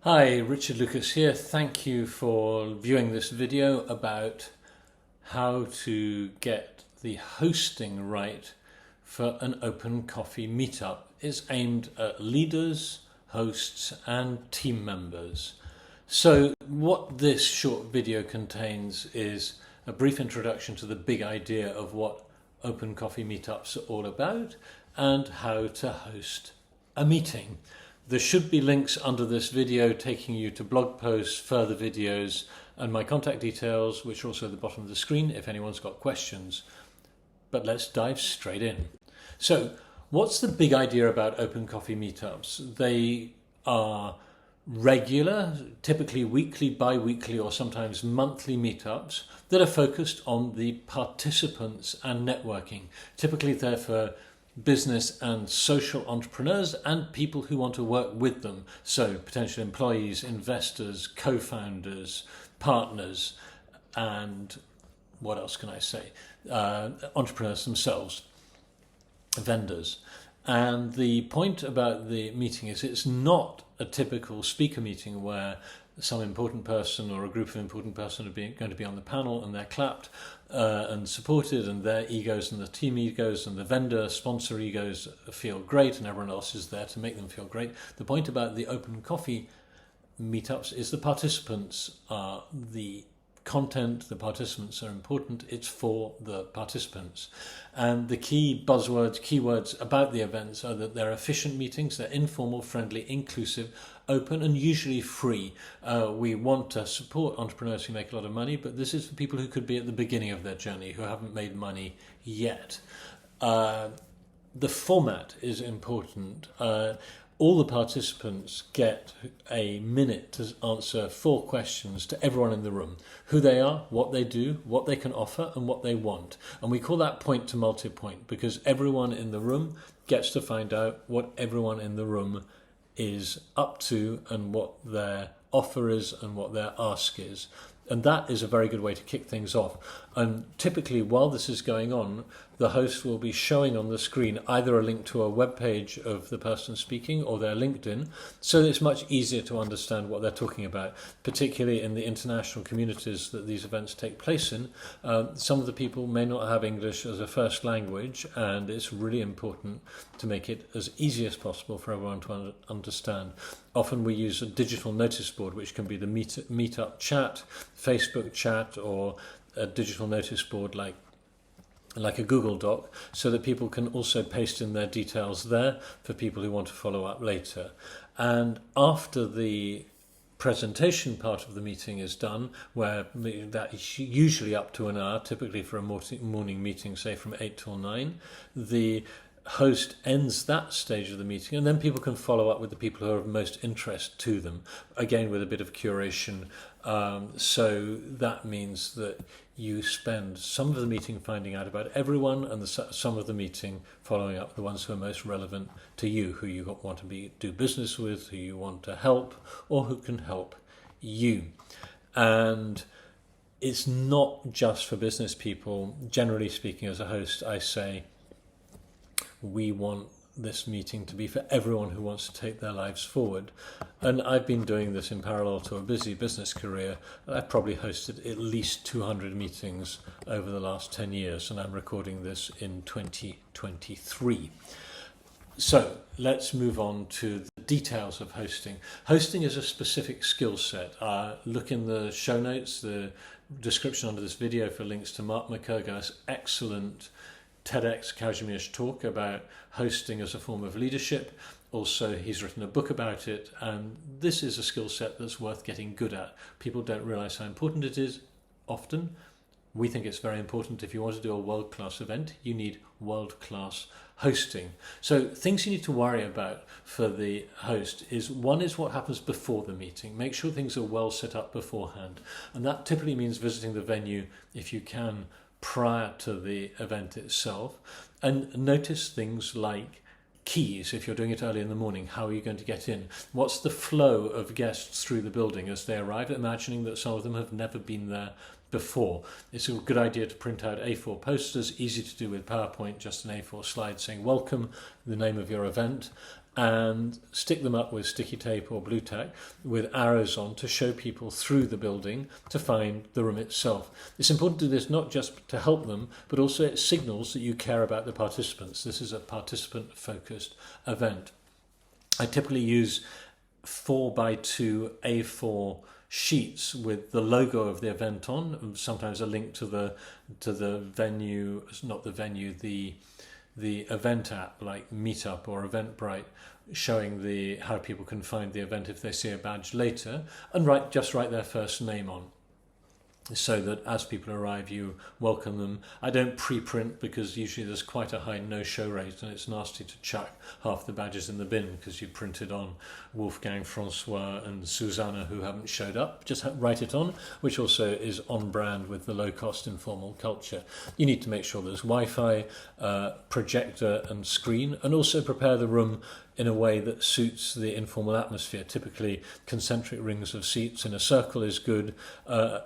Hi, Richard Lucas here. Thank you for viewing this video about how to get the hosting right for an open coffee meetup. It's aimed at leaders, hosts and team members. So what this short video contains is a brief introduction to the big idea of what open coffee meetups are all about and how to host a meeting. There should be links under this video taking you to blog posts, further videos, and my contact details, which are also at the bottom of the screen if anyone's got questions. But let's dive straight in. So, what's the big idea about open coffee meetups? They are regular, typically weekly, bi-weekly, or sometimes monthly meetups that are focused on the participants and networking. Typically they're for business and social entrepreneurs and people who want to work with them. So potential employees, investors, co-founders, partners, and what else can I say? Entrepreneurs themselves, vendors. And the point about the meeting is it's not a typical speaker meeting where some important person or a group of important person are going to be on the panel and they're clapped and supported, and their egos and the team egos and the vendor sponsor egos feel great and everyone else is there to make them feel great. The point about the open coffee meetups is the participants are the content, the participants are important, it's for the participants. And the key buzzwords, keywords about the events are that they're efficient meetings, they're informal, friendly, inclusive, open and usually free. We want to support entrepreneurs who make a lot of money, but this is for people who could be at the beginning of their journey, who haven't made money yet. The format is important. All the participants get a minute to answer 4 questions to everyone in the room. Who they are, what they do, what they can offer, and what they want. And we call that point to multi-point because everyone in the room gets to find out what everyone in the room is up to and what their offer is and what their ask is. And that is a very good way to kick things off. And typically, while this is going on, the host will be showing on the screen either a link to a web page of the person speaking or their LinkedIn, so that it's much easier to understand what they're talking about, particularly in the international communities that these events take place in. Some of the people may not have English as a first language, and it's really important to make it as easy as possible for everyone to understand. Often we use a digital notice board, which can be the meetup chat, Facebook chat, or a digital notice board like a Google Doc, so that people can also paste in their details there for people who want to follow up later. And after the presentation part of the meeting is done, where that is usually up to an hour, typically for a morning meeting, say from 8 till 9, the host ends that stage of the meeting, and then people can follow up with the people who are of most interest to them, again with a bit of curation. So that means that you spend some of the meeting finding out about everyone, and some of the meeting following up the ones who are most relevant to you, who you want to do business with, who you want to help, or who can help you. And it's not just for business people. Generally speaking, as a host, I say we want this meeting to be for everyone who wants to take their lives forward. And I've been doing this in parallel to a busy business career. I've probably hosted at least 200 meetings over the last 10 years, and I'm recording this in 2023. So let's move on to the details of hosting. Hosting is a specific skill set. Look in the show notes, the description under this video for links to Mark McKergow's excellent TEDx Kazimierz talk about hosting as a form of leadership. Also, he's written a book about it, and this is a skill set that's worth getting good at. People don't realize how important it is often. We think it's very important. If you want to do a world-class event, you need world-class hosting. So things you need to worry about for the host is, one is what happens before the meeting. Make sure things are well set up beforehand. And that typically means visiting the venue, if you can, prior to the event itself, and notice things like keys. If you're doing it early in the morning, how are you going to get in? What's the flow of guests through the building as they arrive, imagining that some of them have never been there before. It's a good idea to print out A4 posters, easy to do with PowerPoint, just an A4 slide saying welcome, the name of your event, and stick them up with sticky tape or blue tack with arrows on to show people through the building to find the room itself. It's important to do this not just to help them, but also it signals that you care about the participants. This is a participant-focused event. I typically use 4x2 A4 sheets with the logo of the event on, and sometimes a link to the venue, not the venue, the event app like Meetup or Eventbrite, showing how people can find the event if they see a badge later, and just write their first name on, so that as people arrive you welcome them. I don't pre-print because usually there's quite a high no-show rate and it's nasty to chuck half the badges in the bin because you printed on Wolfgang, Francois and Susanna who haven't showed up. Just write it on, which also is on brand with the low-cost informal culture. You need to make sure there's Wi-Fi, projector and screen, and also prepare the room in a way that suits the informal atmosphere. Typically, concentric rings of seats in a circle is good,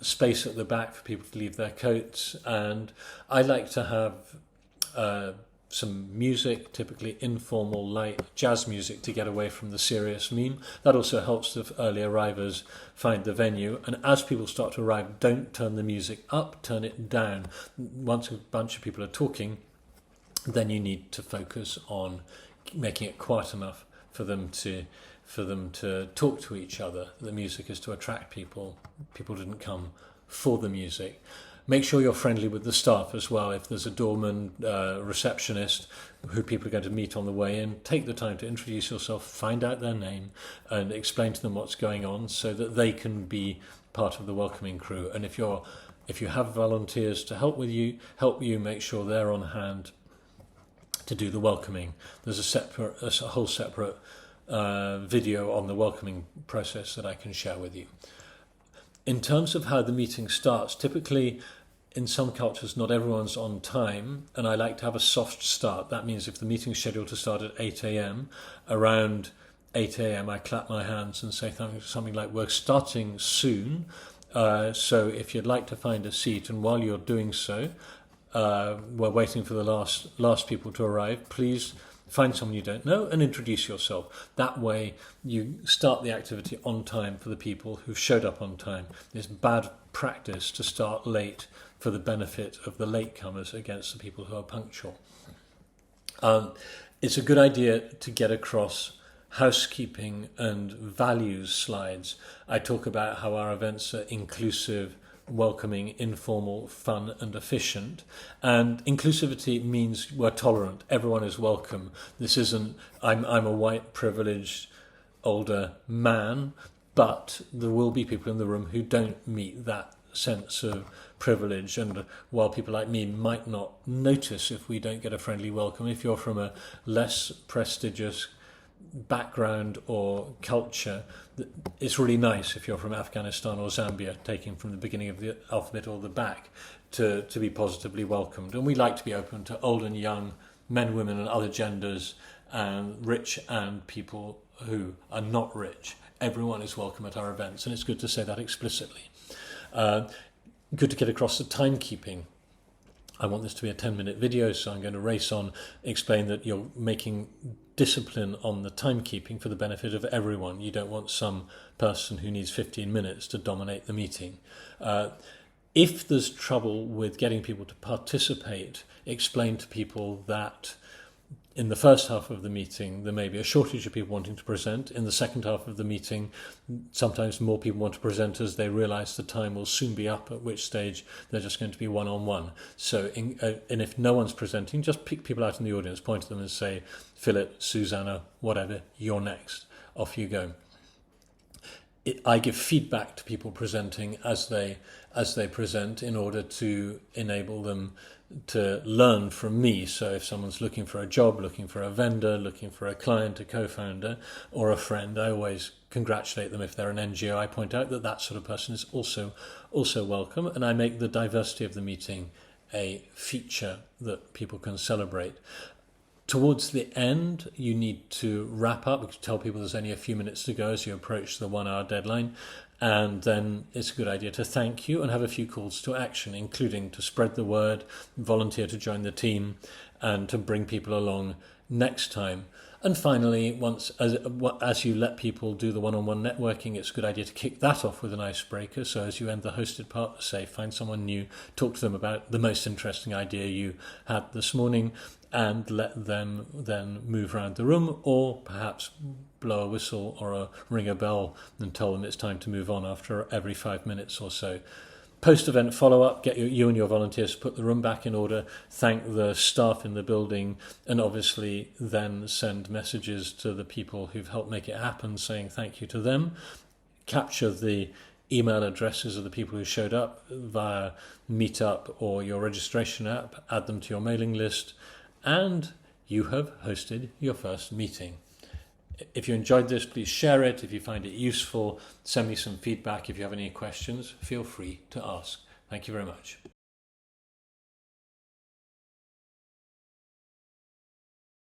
space at the back for people to leave their coats, and I like to have some music, typically informal, light jazz music to get away from the serious meme. That also helps the early arrivers find the venue, and as people start to arrive, don't turn the music up, turn it down. Once a bunch of people are talking, then you need to focus on making it quiet enough for them to talk to each other. The music is to attract people. People didn't come for the music. Make sure you're friendly with the staff as well. If there's a doorman, receptionist who people are going to meet on the way in, take the time to introduce yourself, find out their name and explain to them what's going on so that they can be part of the welcoming crew. And if you have volunteers to help you, make sure they're on hand to do the welcoming. There's a whole separate video on the welcoming process that I can share with you. In terms of how the meeting starts, typically in some cultures not everyone's on time, and I like to have a soft start. That means if the meeting's scheduled to start at 8 a.m, around 8 a.m. I clap my hands and say something like, we're starting soon, so if you'd like to find a seat, and while you're doing so, we're waiting for the last people to arrive, please find someone you don't know and introduce yourself. That way you start the activity on time for the people who've showed up on time. It's bad practice to start late for the benefit of the latecomers against the people who are punctual. It's a good idea to get across housekeeping and values slides. I talk about how our events are inclusive, welcoming, informal, fun and efficient. And inclusivity means we're tolerant. Everyone is welcome. This isn't, I'm a white, privileged, older man, but there will be people in the room who don't meet that sense of privilege. And while people like me might not notice if we don't get a friendly welcome, if you're from a less prestigious background or culture, it's really nice if you're from Afghanistan or Zambia, taking from the beginning of the alphabet or the back, to be positively welcomed. And we like to be open to old and young, men, women and other genders, and rich and people who are not rich. Everyone is welcome at our events, and it's good to say that explicitly. Good to get across the timekeeping. I want this to be a 10-minute video, so I'm going to race on, explain that you're making discipline on the timekeeping for the benefit of everyone. You don't want some person who needs 15 minutes to dominate the meeting. If there's trouble with getting people to participate, explain to people that in the first half of the meeting there may be a shortage of people wanting to present. In the second half of the meeting, sometimes more people want to present as they realise the time will soon be up, at which stage they're just going to be one-on-one. So, and if no one's presenting, just pick people out in the audience, point at them and say, Philip, Susanna, whatever, you're next. Off you go. I give feedback to people presenting as they present in order to enable them to learn from me. So if someone's looking for a job, looking for a vendor, looking for a client, a co-founder or a friend, I always congratulate them. If they're an NGO, I point out that that sort of person is also welcome, and I make the diversity of the meeting a feature that people can celebrate. Towards the end, you need to wrap up. You can tell people there's only a few minutes to go as you approach the 1 hour deadline. And then it's a good idea to thank you and have a few calls to action, including to spread the word, volunteer to join the team, and to bring people along next time. And finally, as you let people do the one-on-one networking, it's a good idea to kick that off with an icebreaker. So as you end the hosted part, say, find someone new, talk to them about the most interesting idea you had this morning, and let them then move around the room, or perhaps blow a whistle or ring a bell and tell them it's time to move on after every 5 minutes or so. Post-event follow-up, get you and your volunteers to put the room back in order, thank the staff in the building, and obviously then send messages to the people who've helped make it happen saying thank you to them. Capture the email addresses of the people who showed up via Meetup or your registration app, add them to your mailing list, and you have hosted your first meeting. If you enjoyed this, please share it. If you find it useful, send me some feedback. If you have any questions, feel free to ask. Thank you very much.